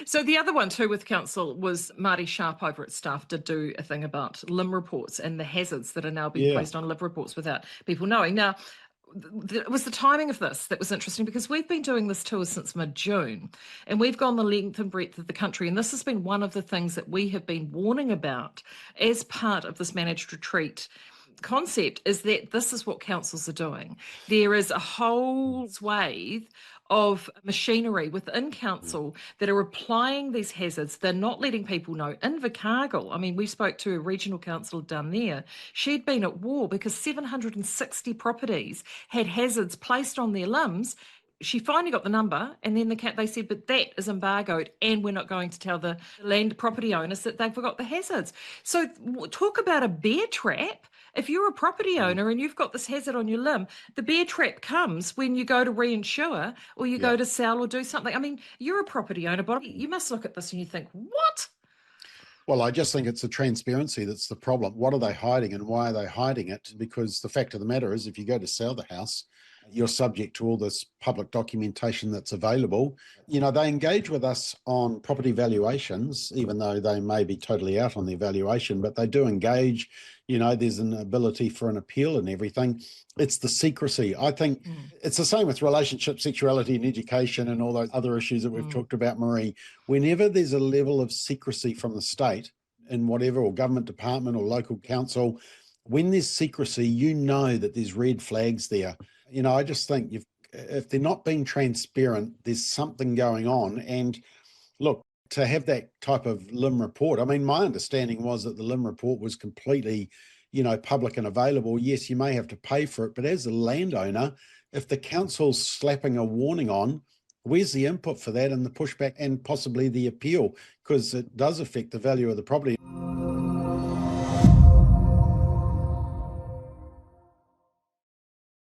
So the other one too with council was Marty Sharp over at staff did do a thing about LIM reports and the hazards that are now being Yeah. placed on LIM reports without people knowing. Now, it was the timing of this that was interesting because we've been doing this tour since mid-June and we've gone the length and breadth of the country, and this has been one of the things that we have been warning about as part of this managed retreat concept, is that this is what councils are doing. There is a whole swathe of machinery within council that are applying these hazards. They're not letting people know. In Invercargill, I mean, we spoke to a regional councillor down there. She'd been at war because 760 properties had hazards placed on their limbs. She finally got the number, and then they said, but that is embargoed, and we're not going to tell the land property owners that they've forgot the hazards. So talk about a bear trap. If you're a property owner and you've got this hazard on your limb, the bear trap comes when you go to reinsure or you go to sell or do something. I mean, you're a property owner, but you must look at this and you think, what? Well, I just think it's the transparency that's the problem. What are they hiding and why are they hiding it? Because the fact of the matter is, if you go to sell the house, you're subject to all this public documentation that's available. You know, they engage with us on property valuations, even though they may be totally out on their valuation, but they do engage. You know, there's an ability for an appeal and everything. It's the secrecy. I think it's the same with relationship, sexuality and education and all those other issues that we've talked about, Maree. Whenever there's a level of secrecy from the state in whatever, or government department or local council, when there's secrecy, you know that there's red flags there. You know, I just think if they're not being transparent, there's something going on. And look, to have that type of LIM report, I mean, my understanding was that the LIM report was completely, you know, public and available. Yes, you may have to pay for it, but as a landowner, if the council's slapping a warning on, where's the input for that and the pushback and possibly the appeal? Because it does affect the value of the property.